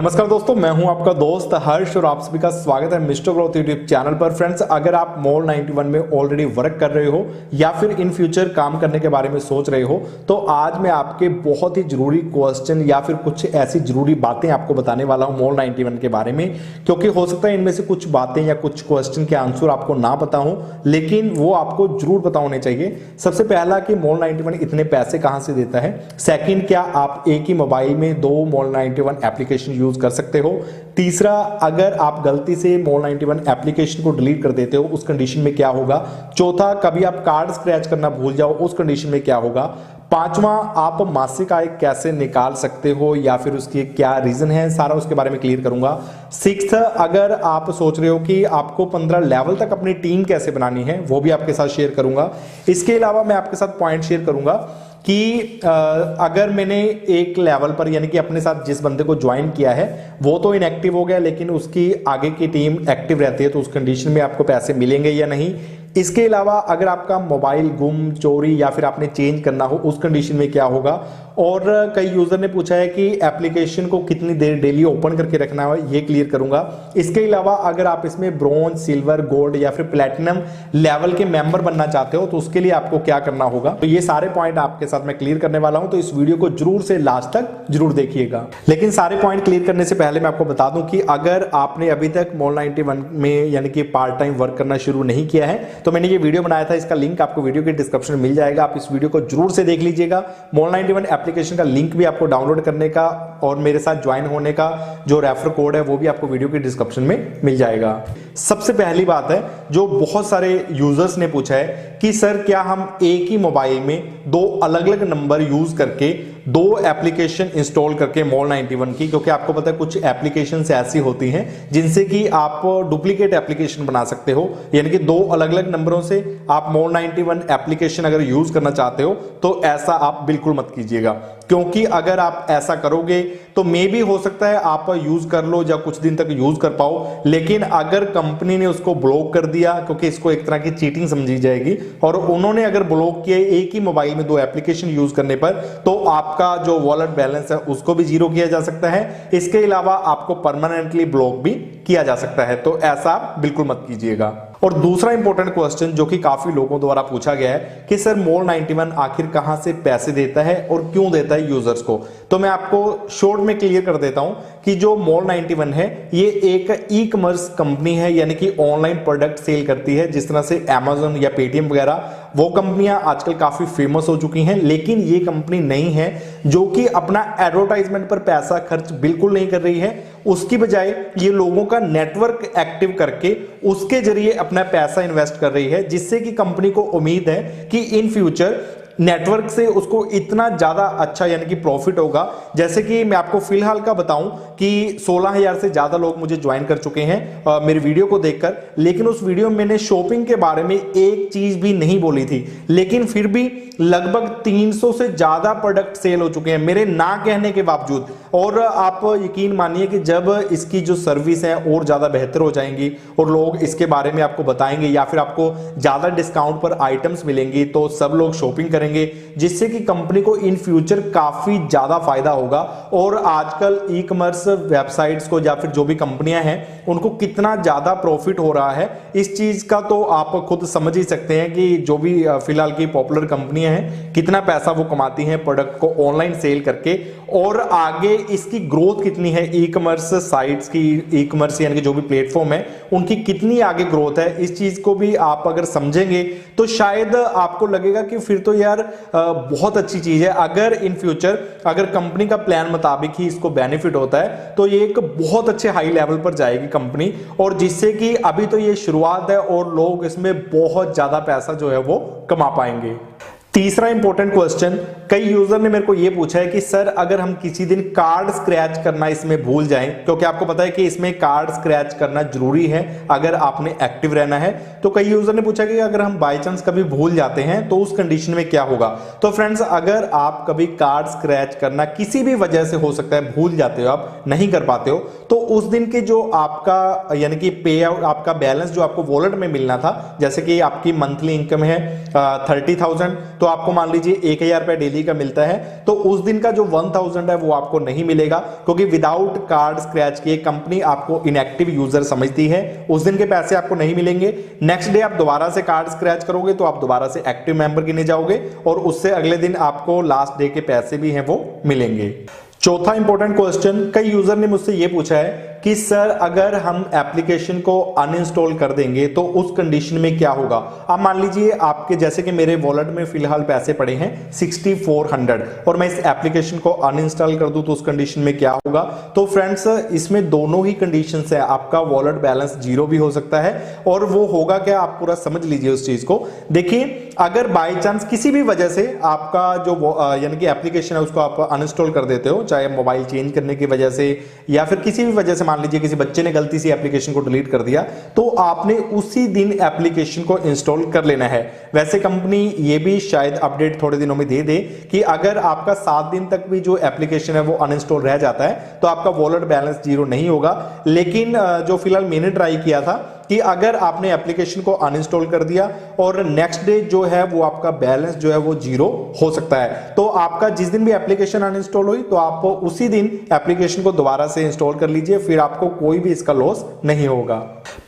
नमस्कार दोस्तों, मैं हूं आपका दोस्त हर्ष और आप सभी का स्वागत है मिस्टर ग्रोथ यूट्यूब चैनल पर। फ्रेंड्स, अगर आप मॉल 91 में ऑलरेडी वर्क कर रहे हो या फिर इन फ्यूचर काम करने के बारे में सोच रहे हो, तो आज मैं आपके बहुत ही जरूरी क्वेश्चन या फिर कुछ ऐसी जरूरी बातें आपको बताने वाला हूं मॉल 91 के बारे में। क्योंकि हो सकता है इनमें से कुछ बातें या कुछ क्वेश्चन के आंसर आपको ना पता हो, लेकिन वो आपको जरूर पता होने चाहिए। सबसे पहला कि मॉल 91 इतने पैसे कहां से देता है। सेकेंड, क्या आप एक ही मोबाइल में 2 मॉल 91 एप्लीकेशन यूज कर सकते हो। तीसरा, अगर आप गलती से मॉल 91 एप्लीकेशन को डिलीट कर देते हो उस कंडीशन में क्या होगा। चौथा, कभी आप कार्ड स्क्रैच करना भूल जाओ उस कंडीशन में क्या होगा। पांचवा, आप मासिक आय कैसे निकाल सकते हो या फिर उसकी क्या रीजन है, सारा उसके बारे में क्लियर करूंगा। सिक्स्थ, अगर आप सोच रहे हो कि आपको 15 लेवल तक अपनी टीम कैसे बनानी है, वो भी आपके साथ शेयर करूंगा। इसके अलावा मैं आपके साथ पॉइंट शेयर करूंगा कि अगर मैंने एक लेवल पर यानी कि अपने साथ जिस बंदे को ज्वाइन किया है वो तो इनएक्टिव हो गया, लेकिन उसकी आगे की टीम एक्टिव रहती है, तो उस कंडीशन में आपको पैसे मिलेंगे या नहीं। इसके अलावा अगर आपका मोबाइल गुम, चोरी या फिर आपने चेंज करना हो उस कंडीशन में क्या होगा। और कई यूजर ने पूछा है कि एप्लीकेशन को कितनी देर डेली ओपन करके रखना है, ये क्लियर करूंगा। इसके अलावा अगर आप इसमें ब्रॉन्ज, सिल्वर, गोल्ड या फिर प्लेटिनम लेवल के मेंबर बनना चाहते हो तो उसके लिए आपको क्या करना होगा, तो ये सारे पॉइंट आपके साथ मैं क्लियर करने वाला हूं, तो इस वीडियो को जरूर से लास्ट तक जरूर देखिएगा। लेकिन सारे पॉइंट क्लियर करने से पहले मैं आपको बता दूं कि अगर आपने अभी तक मॉल 91 में यानी कि पार्ट टाइम वर्क करना शुरू नहीं किया है तो मैंने ये वीडियो बनाया था, इसका लिंक आपको वीडियो के डिस्क्रिप्शन में मिल जाएगा। आप इस वीडियो को जरूर से देख लीजिएगा। मॉल 91 एप्लीकेशन का लिंक भी आपको डाउनलोड करने का और मेरे साथ ज्वाइन होने का जो रेफर कोड है वो भी आपको वीडियो के डिस्क्रिप्शन में मिल जाएगा। सबसे पहली बात है जो बहुत सारे यूजर्स ने पूछा है कि सर क्या हम एक ही मोबाइल में 2 अलग अलग नंबर यूज करके 2 एप्लीकेशन इंस्टॉल करके मॉल 91 की, क्योंकि आपको पता है कुछ एप्लीकेशंस ऐसी होती हैं जिनसे कि आप डुप्लीकेट एप्लीकेशन बना सकते हो, यानी कि 2 अलग अलग नंबरों से आप मॉल 91 एप्लीकेशन अगर यूज करना चाहते हो तो ऐसा आप बिल्कुल मत कीजिएगा। क्योंकि अगर आप ऐसा करोगे तो मे भी हो सकता है आप यूज कर लो या कुछ दिन तक यूज कर पाओ, लेकिन अगर कंपनी ने उसको ब्लॉक कर दिया, क्योंकि इसको एक तरह की चीटिंग समझी जाएगी, और उन्होंने अगर ब्लॉक किए एक ही मोबाइल में 2 एप्लीकेशन यूज करने पर, तो आपका जो वॉलेट बैलेंस है उसको भी जीरो किया जा सकता है। इसके अलावा आपको परमानेंटली ब्लॉक भी किया जा सकता है, तो ऐसा बिल्कुल मत कीजिएगा। और दूसरा इंपॉर्टेंट क्वेश्चन जो कि काफी लोगों द्वारा पूछा गया है कि सर मॉल 91 आखिर कहां से पैसे देता है और क्यों देता है यूजर्स को, तो मैं आपको शॉर्ट में क्लियर कर देता हूं कि जो मॉल 91 है ये एक ई कॉमर्स कंपनी है, यानी कि ऑनलाइन प्रोडक्ट सेल करती है। जिस तरह से Amazon या पेटीएम वगैरह वो कंपनियां आजकल काफी फेमस हो चुकी हैं, लेकिन ये कंपनी नहीं है जो कि अपना एडवर्टाइजमेंट पर पैसा खर्च बिल्कुल नहीं कर रही है। उसकी बजाय ये लोगों का नेटवर्क एक्टिव करके उसके जरिए अपना पैसा इन्वेस्ट कर रही है, जिससे कि कंपनी को उम्मीद है कि इन फ्यूचर नेटवर्क से उसको इतना ज्यादा अच्छा यानी कि प्रॉफिट होगा। जैसे कि मैं आपको फिलहाल का बताऊं कि 16,000 से ज्यादा लोग मुझे ज्वाइन कर चुके हैं मेरी वीडियो को देखकर, लेकिन उस वीडियो में मैंने शॉपिंग के बारे में एक चीज भी नहीं बोली थी, लेकिन फिर भी लगभग 300 से ज्यादा प्रोडक्ट सेल हो चुके हैं मेरे ना कहने के बावजूद। और आप यकीन मानिए कि जब इसकी जो सर्विस है और ज्यादा बेहतर हो जाएंगी और लोग इसके बारे में आपको बताएंगे या फिर आपको ज्यादा डिस्काउंट पर आइटम्स मिलेंगी, तो सब लोग शॉपिंग करेंगे, जिससे कि कंपनी को इन फ्यूचर काफी ज्यादा फायदा होगा। और आजकल ई कॉमर्स वेबसाइट्स को या फिर जो भी कंपनियां हैं उनको कितना ज्यादा प्रॉफिट हो रहा है इस चीज का तो आप खुद समझ ही सकते हैं कि जो भी फिलहाल की पॉपुलर कंपनियां हैं कितना पैसा वो कमाती हैं प्रोडक्ट को ऑनलाइन सेल करके, और आगे इसकी ग्रोथ कितनी है। ई कॉमर्स साइट्स की, ई कॉमर्स यानी कि जो भी प्लेटफॉर्म है उनकी कितनी आगे ग्रोथ है, इस चीज को भी आप अगर समझेंगे तो शायद आपको लगेगा कि फिर तो यार बहुत अच्छी चीज है। अगर इन फ्यूचर अगर कंपनी का प्लान मुताबिक ही इसको बेनिफिट होता है तो ये एक बहुत अच्छे हाई लेवल पर जाएगी कंपनी, और जिससे कि अभी तो ये शुरुआत है और लोग इसमें बहुत ज्यादा पैसा जो है वो कमा पाएंगे। तीसरा इंपॉर्टेंट क्वेश्चन, कई यूजर ने मेरे को यह पूछा है कि सर अगर हम किसी दिन कार्ड स्क्रैच करना इसमें भूल जाएं, क्योंकि आपको पता है कि इसमें कार्ड स्क्रैच करना जरूरी है अगर आपने एक्टिव रहना है, तो कई यूजर ने पूछा कि अगर हम बाय चांस कभी भूल जाते हैं तो उस कंडीशन में क्या होगा। तो फ्रेंड्स, अगर आप कभी कार्ड स्क्रैच करना किसी भी वजह से हो सकता है, भूल जाते हो, आप नहीं कर पाते हो, तो उस दिन के जो आपका यानी कि पे आउट, आपका बैलेंस जो आपको वॉलेट में मिलना था, जैसे कि आपकी मंथली इनकम है 30,000, तो आपको मान लीजिए 1000 रुपए डेली का मिलता है, तो उस दिन का जो 1000 है वो आपको नहीं मिलेगा, क्योंकि विदाउट कार्ड स्क्रैच किए कंपनी आपको इनएक्टिव यूजर समझती है, उस दिन के पैसे आपको नहीं मिलेंगे। नेक्स्ट डे आप दोबारा से कार्ड स्क्रैच करोगे तो आप दोबारा से एक्टिव मेंबर गिने जाओगे और उससे अगले दिन आपको लास्ट डे के पैसे भी हैं वो मिलेंगे। चौथा इंपॉर्टेंट क्वेश्चन, कई यूजर ने मुझसे ये पूछा है कि सर अगर हम एप्लीकेशन को अनइंस्टॉल कर देंगे तो उस कंडीशन में क्या होगा। अब मान लीजिए आपके, जैसे कि मेरे वॉलेट में फिलहाल पैसे पड़े हैं 6400 और मैं इस एप्लीकेशन को अनइंस्टॉल कर दूं तो उस कंडीशन में क्या होगा। तो फ्रेंड्स इसमें दोनों ही कंडीशंस है, आपका वॉलेट बैलेंस जीरो भी हो सकता है और वो होगा क्या, आप पूरा समझ लीजिए उस चीज को। देखिए अगर बाय चांस किसी भी वजह से आपका जो यानी कि एप्लीकेशन है उसको आप अनइंस्टॉल कर देते हो, चाहे मोबाइल चेंज करने की वजह से या फिर किसी भी वजह से, मान लीजिए किसी बच्चे ने गलती से एप्लीकेशन को डिलीट कर दिया, तो आपने उसी दिन एप्लीकेशन को इंस्टॉल कर लेना है। वैसे कंपनी ये भी शायद अपडेट थोड़े दिनों में दे दे कि अगर आपका 7 दिन तक भी जो एप्लीकेशन है वो अनइंस्टॉल रह जाता है तो आपका वॉलेट बैलेंस जीरो नहीं होगा। लेकिन जो फिलहाल मैंने ट्राई किया था कि अगर आपने एप्लीकेशन को अनइंस्टॉल कर दिया और नेक्स्ट डे जो है वो आपका बैलेंस जो है वो जीरो हो सकता है। तो आपका जिस दिन भी एप्लीकेशन अनइंस्टॉल हुई तो आप उसी दिन एप्लीकेशन को दोबारा से इंस्टॉल कर लीजिए, फिर आपको कोई भी इसका लॉस नहीं होगा।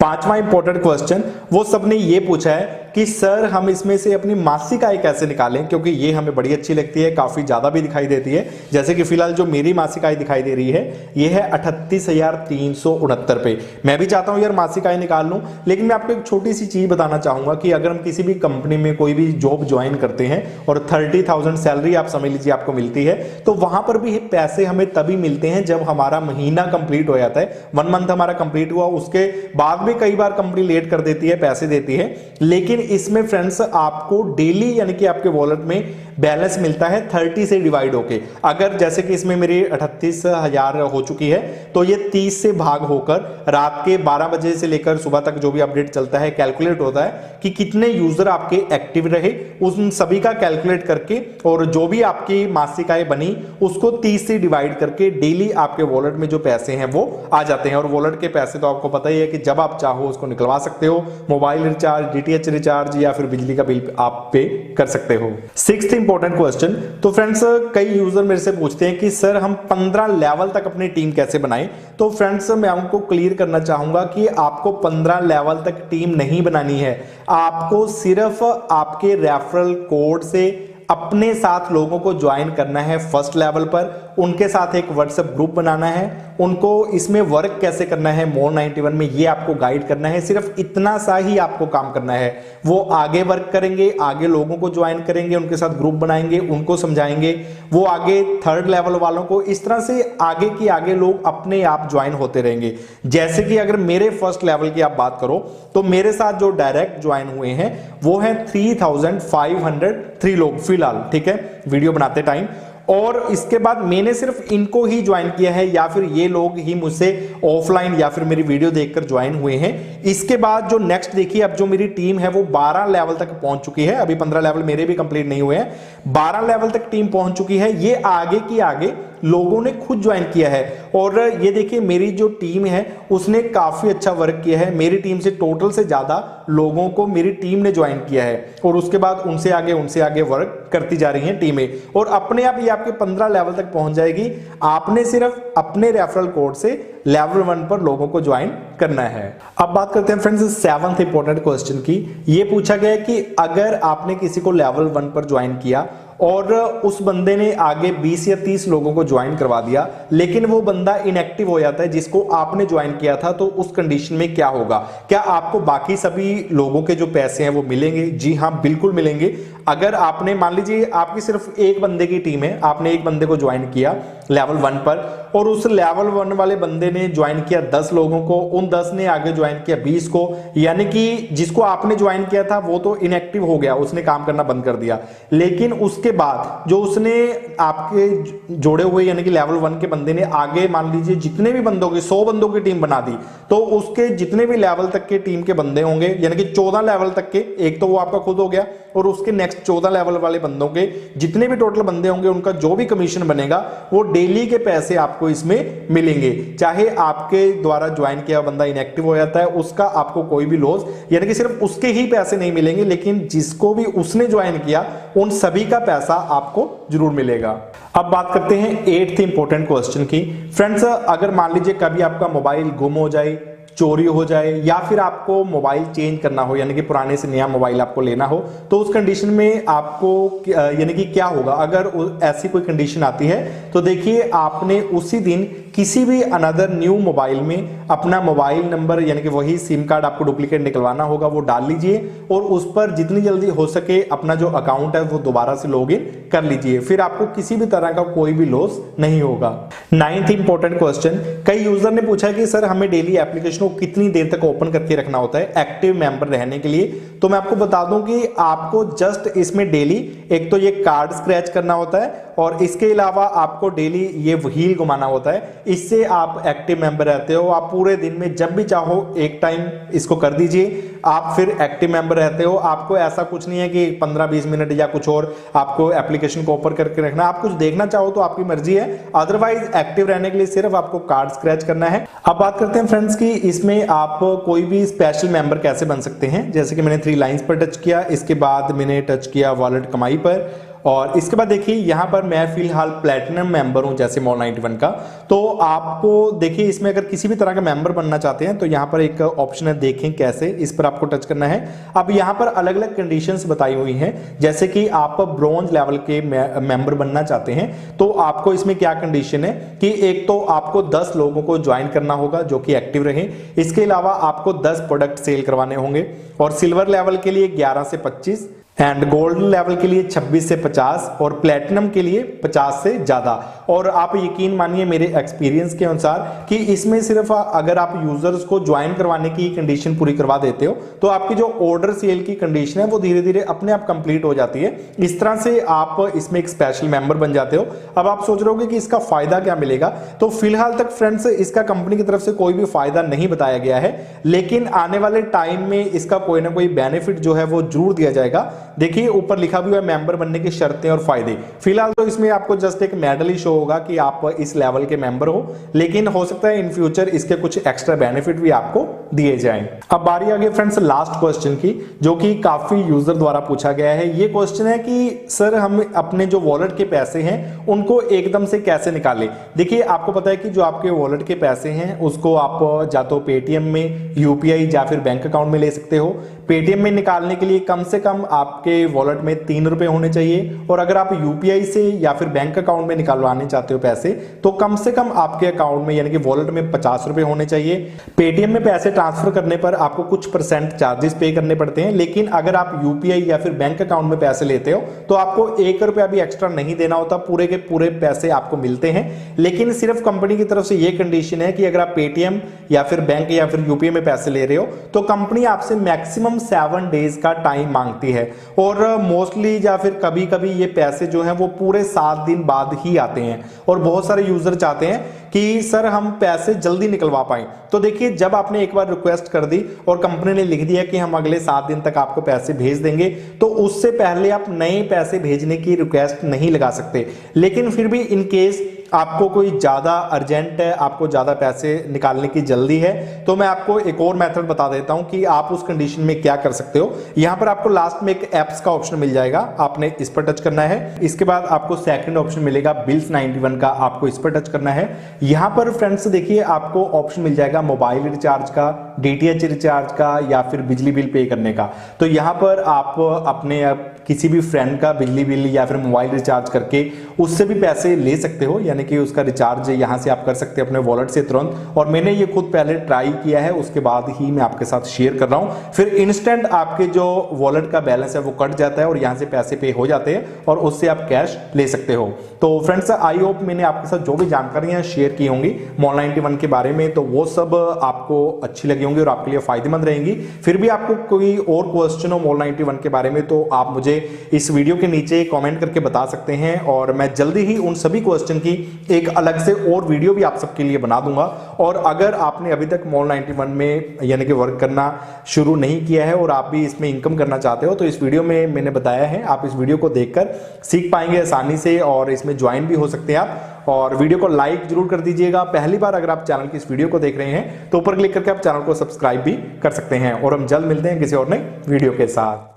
पांचवा इंपॉर्टेंट क्वेश्चन, वो सबने ये पूछा है कि सर हम इसमें से अपनी मासिक आय कैसे निकालें, क्योंकि ये हमें बड़ी अच्छी लगती है, काफी ज्यादा भी दिखाई देती है। जैसे कि फिलहाल जो मेरी मासिक आय दिखाई दे रही है ये है 38,369 रुपए। मैं भी चाहता हूं यार मासिक आय निकाल लूं, लेकिन मैं आपको एक छोटी सी चीज बताना चाहूंगा कि अगर हम किसी भी कंपनी में कोई भी जॉब ज्वाइन करते हैं और 30,000 सैलरी आप समझ लीजिए आपको मिलती है, तो वहां पर भी पैसे हमें तभी मिलते हैं जब हमारा महीना कंप्लीट हो जाता है। 1 मंथ हमारा कंप्लीट हुआ, उसके बाद भी कई बार कंपनी लेट कर देती है, पैसे देती है। लेकिन इसमें फ्रेंड्स आपको डेली यानी कि आपके वॉलेट में बैलेंस मिलता है 30 से डिवाइड होके। अगर जैसे कि इसमें मेरी 38,000 हो चुकी है तो ये 30 से भाग होकर रात के 12 बजे से लेकर सुबह तक जो भी अपडेट चलता है कैलकुलेट होता है कि कितने यूजर आपके एक्टिव रहे, उन सभी का कैलकुलेट करके और जो भी आपकी मासिक आय बनी उसको 30 से डिवाइड करके डेली आपके वॉलेट में जो पैसे हैं वो आ जाते हैं। और वॉलेट के पैसे तो आपको पता ही है कि जब आप चाहो उसको निकलवा सकते हो, मोबाइल रिचार्ज, डीटीएच रिचार्ज या फिर बिजली का बिल आप पे कर सकते हो। सिक्स्थ इंपॉर्टेंट क्वेश्चन, तो फ्रेंड्स कई यूजर मेरे से पूछते हैं कि सर हम 15 लेवल तक अपनी टीम कैसे बनाएं। तो फ्रेंड्स मैं आपको क्लियर करना चाहूंगा कि आपको 15 लेवल तक टीम नहीं बनानी है, आपको सिर्फ आपके रेफरल कोड से अपने साथ लोगों को ज्वाइन करना है फर्स्ट लेवल पर, उनके साथ एक व्हाट्सएप ग्रुप बनाना है, उनको इसमें वर्क कैसे करना है मोर 91 में ये आपको गाइड करना है। सिर्फ इतना सा ही आपको काम करना है। वो आगे वर्क करेंगे, आगे लोगों को ज्वाइन करेंगे, उनके साथ ग्रुप बनाएंगे, उनको समझाएंगे, वो आगे थर्ड लेवल वालों को, इस तरह से आगे की आगे लोग अपने आप ज्वाइन होते रहेंगे। जैसे कि अगर मेरे फर्स्ट लेवल की आप बात करो तो मेरे साथ जो डायरेक्ट ज्वाइन हुए हैं वो है 3,503 लोग फिलहाल, ठीक है, वीडियो बनाते टाइम। और इसके बाद मैंने सिर्फ इनको ही ज्वाइन किया है या फिर ये लोग ही मुझसे ऑफलाइन या फिर मेरी वीडियो देखकर ज्वाइन हुए हैं। इसके बाद जो नेक्स्ट देखिए, अब जो मेरी टीम है वो 12 लेवल तक पहुंच चुकी है। अभी 15 लेवल मेरे भी कंप्लीट नहीं हुए हैं, 12 लेवल तक टीम पहुंच चुकी है। ये आगे की आगे लोगों ने खुद ज्वाइन किया है। और ये देखिए मेरी जो टीम है उसने काफी अच्छा वर्क किया है। मेरी टीम से टोटल से ज्यादा लोगों को मेरी टीम ने ज्वाइन किया है और उसके बाद उनसे आगे वर्क करती जा रही हैं टीमें, और अपने आप ये आपके 15 लेवल तक पहुंच जाएगी। आपने सिर्फ अपने रेफरल कोड से लेवल 1 पर लोगों को ज्वाइन करना है। अब बात करते हैं फ्रेंड्स 7th इंपॉर्टेंट क्वेश्चन की। ये पूछा गया कि अगर आपने किसी को लेवल 1 पर ज्वाइन किया और उस बंदे ने आगे 20 या 30 लोगों को ज्वाइन करवा दिया, लेकिन वो बंदा इनएक्टिव हो जाता है जिसको आपने ज्वाइन किया था, तो उस कंडीशन में क्या होगा? क्या आपको बाकी सभी लोगों के जो पैसे हैं वो मिलेंगे? जी हाँ, बिल्कुल मिलेंगे। अगर आपने, मान लीजिए आपकी सिर्फ एक बंदे की टीम है, आपने एक बंदे को ज्वाइन किया लेवल 1 पर और उस लेवल 1 वाले बंदे ने ज्वाइन किया 10 लोगों को, उन 10 ने आगे ज्वाइन किया 20 को, यानी कि जिसको आपने ज्वाइन किया था वो तो इनएक्टिव हो गया, उसने काम करना बंद कर दिया। लेकिन उसके बाद जो उसने आपके जोड़े हुए यानी कि लेवल 1 के बंदे ने आगे मान लीजिए जितने भी बंदों की 100 बंदों की टीम बना दी, तो उसके जितने भी लेवल तक के टीम के बंदे होंगे यानी कि 14 लेवल तक के, एक तो वो आपका खुद हो गया और उसके नेक्स्ट 14 लेवल वाले बंदों के जितने भी टोटल बंदे होंगे उनका जो भी कमीशन बनेगा वो डेली के पैसे आपको इसमें मिलेंगे। चाहे आपके द्वारा ज्वाइन किया बंदा इनएक्टिव हो जाता है, उसका आपको कोई भी लॉस यानी कि सिर्फ उसके ही पैसे नहीं मिलेंगे, लेकिन जिसको भी उसने ज्वाइन किया उन सभी का पैसा आपको जरूर मिलेगा। अब बात करते हैं 8th इंपॉर्टेंट क्वेश्चन की। फ्रेंड्स, अगर मान लीजिए कभी आपका मोबाइल गुम हो जाए, चोरी हो जाए, या फिर आपको मोबाइल चेंज करना हो, यानी कि पुराने से नया मोबाइल आपको लेना हो, तो उस कंडीशन में आपको यानी कि क्या होगा। अगर ऐसी कोई कंडीशन आती है तो देखिए, आपने उसी दिन किसी भी अनदर न्यू मोबाइल में अपना मोबाइल नंबर यानी कि वही सिम कार्ड आपको डुप्लीकेट निकलवाना होगा, वो डाल लीजिए और उस पर जितनी जल्दी हो सके अपना जो अकाउंट है वो दोबारा से लॉगिन कर लीजिए, फिर आपको किसी भी तरह का कोई भी लॉस नहीं होगा। 9th इंपॉर्टेंट क्वेश्चन, कई यूजर ने पूछा कि सर हमें डेली एप्लीकेशन को कितनी देर तक ओपन करके रखना होता है एक्टिव मेंबर रहने के लिए। तो मैं आपको बता दूं कि आपको जस्ट इसमें डेली एक तो ये कार्ड स्क्रैच करना होता है और इसके अलावा आपको डेली ये व्हील घुमाना होता है। इससे आप एक्टिव मेंबर रहते हो। आप पूरे दिन में जब भी चाहो एक टाइम इसको कर दीजिए, आप फिर एक्टिव मेंबर रहते हो। आपको ऐसा कुछ नहीं है कि 15-20 मिनट या कुछ और आपको एप्लीकेशन को ओपन करके रखना। आप कुछ देखना चाहो तो आपकी मर्जी है, अदरवाइज एक्टिव रहने के लिए सिर्फ आपको कार्ड स्क्रैच करना है। अब बात करते हैं फ्रेंड्स की इसमें आप कोई भी स्पेशल मेंबर कैसे बन सकते हैं। जैसे कि मैंने 3 लाइंस पर टच किया, इसके बाद मैंने टच किया वॉलेट कमाई पर, और इसके बाद देखिए यहां पर मैं फिलहाल प्लैटिनम मेंबर हूं जैसे मॉल 91 का। तो आपको देखिए इसमें अगर किसी भी तरह का मेंबर बनना चाहते हैं तो यहां पर एक ऑप्शन है, देखें कैसे, इस पर आपको टच करना है। अब यहां पर अलग अलग कंडीशंस बताई हुई हैं, जैसे कि आप ब्रॉन्ज लेवल के मेंबर बनना चाहते हैं तो आपको इसमें क्या कंडीशन है कि एक तो आपको 10 लोगों को ज्वाइन करना होगा जो कि एक्टिव रहे। इसके अलावा आपको 10 प्रोडक्ट सेल करवाने होंगे, और सिल्वर लेवल के लिए 11 से 25, एंड गोल्डन लेवल के लिए 26 से 50, और प्लेटिनम के लिए 50 से ज्यादा। और आप यकीन मानिए मेरे एक्सपीरियंस के अनुसार कि इसमें सिर्फ अगर आप यूजर्स को ज्वाइन करवाने की कंडीशन पूरी करवा देते हो तो आपकी जो ऑर्डर सेल की कंडीशन है वो धीरे धीरे अपने आप कंप्लीट हो जाती है। इस तरह से आप इसमें एक स्पेशल मेंबर बन जाते हो। अब आप सोच रहे होगे कि इसका फायदा क्या मिलेगा, तो फिलहाल तक फ्रेंड्स इसका कंपनी की तरफ से कोई भी फायदा नहीं बताया गया है, लेकिन आने वाले टाइम में इसका कोई ना कोई बेनिफिट जो है वो जरूर दिया जाएगा। देखिए ऊपर लिखा भी है मेंबर बनने की शर्तें और फायदे। फिलहाल तो इसमें आपको जस्ट एक मेडल ही शो होगा कि आप इस लेवल के मेंबर हो, लेकिन हो सकता है इन फ्यूचर इसके कुछ एक्स्ट्रा बेनिफिट भी आपको दिए जाएं। अब बारी आ गई फ्रेंड्स लास्ट क्वेश्चन की, जो कि काफी यूजर द्वारा पूछा गया है। ये क्वेश्चन है कि सर हम अपने जो वॉलेट के पैसे हैं उनको एकदम से कैसे निकालें। देखिए आपको पता है कि जो आपके वॉलेट के पैसे हैं उसको आप या तो पेटीएम में, यूपीआई या फिर बैंक अकाउंट में ले सकते हो। पेटीएम में निकालने के लिए कम से कम आपके वॉलेट में 3 रुपए होने चाहिए, और अगर आप यूपीआई से या फिर बैंक अकाउंट में निकालवाने चाहते हो पैसे तो कम से कम आपके अकाउंट में यानी कि वॉलेट में 50 रुपए होने चाहिए। पेटीएम में पैसे ट्रांसफर करने पर आपको कुछ % चार्जेस पे करने पड़ते हैं, लेकिन अगर आप यूपीआई या फिर बैंक अकाउंट में पैसे लेते हो तो आपको 1 रुपया भी एक्स्ट्रा नहीं देना होता, पूरे के पूरे पैसे आपको मिलते हैं। लेकिन सिर्फ कंपनी की तरफ से ये कंडीशन है कि अगर आप पेटीएम या फिर बैंक या फिर यूपीआई में पैसे ले रहे हो तो कंपनी आपसे मैक्सिमम 7 डेज का टाइम मांगती है, और मोस्टली या फिर कभी कभी ये पैसे जो हैं वो पूरे 7 दिन बाद ही आते हैं। और बहुत सारे यूजर चाहते हैं कि सर हम पैसे जल्दी निकलवा पाएं। तो देखिए जब आपने एक बार रिक्वेस्ट कर दी और कंपनी ने लिख दिया कि हम अगले 7 दिन तक आपको पैसे भेज देंगे, तो उससे पहले आप नए पैसे भेजने की रिक्वेस्ट नहीं लगा सकते। लेकिन फिर भी इन केस आपको कोई ज्यादा अर्जेंट है, आपको ज्यादा पैसे निकालने की जल्दी है, तो मैं आपको एक और मेथड बता देता हूं कि आप उस कंडीशन में क्या कर सकते हो। यहां पर आपको लास्ट में एक एप्स का ऑप्शन मिल जाएगा, आपने इस पर टच करना है। इसके बाद आपको सेकंड ऑप्शन मिलेगा बिल्स 91 का, आपको इस पर टच करना है। यहां पर फ्रेंड्स देखिए आपको ऑप्शन मिल जाएगा मोबाइल रिचार्ज का, डीटीएच रिचार्ज का, या फिर बिजली बिल पे करने का। तो यहां पर आप अपने किसी भी फ्रेंड का बिजली बिल या फिर मोबाइल रिचार्ज करके उससे भी पैसे ले सकते हो, यानी कि उसका रिचार्ज यहां से आप कर सकते हैं अपने वॉलेट से तुरंत। और मैंने ये खुद पहले ट्राई किया है, उसके बाद ही मैं आपके साथ शेयर कर रहा हूं। फिर इंस्टेंट आपके जो वॉलेट का बैलेंस है वो कट जाता है और यहां से पैसे पे हो जाते हैं और उससे आप कैश ले सकते हो। तो फ्रेंड्स आई होप मैंने आपके साथ जो भी जानकारियां शेयर की होंगी मॉल 91 के बारे में तो वो सब आपको अच्छी लगी होंगी और आपके लिए फायदेमंद रहेंगी। फिर भी आपको कोई और क्वेश्चन हो मॉल 91 के बारे में तो आप मुझे इस वीडियो के नीचे कमेंट करके बता सकते हैं, और मैं जल्दी ही उन सभी क्वेश्चन की एक अलग से और वीडियो भी आप सबके लिए बना दूंगा। और अगर आपने अभी तक मॉल 91 में यानी कि वर्क करना शुरू नहीं किया है और आप भी इसमें इनकम करना चाहते हो तो इस वीडियो में मैंने बताया है, आप इस वीडियो को देखकर सीख पाएंगे आसानी से और इसमें ज्वाइन भी हो सकते हैं आप। और वीडियो को लाइक जरूर कर दीजिएगा। पहली बार अगर आप चैनल की इस वीडियो को देख रहे हैं तो ऊपर क्लिक करके आप चैनल को सब्सक्राइब भी कर सकते हैं, और हम जल्द मिलते हैं किसी और नई वीडियो के साथ।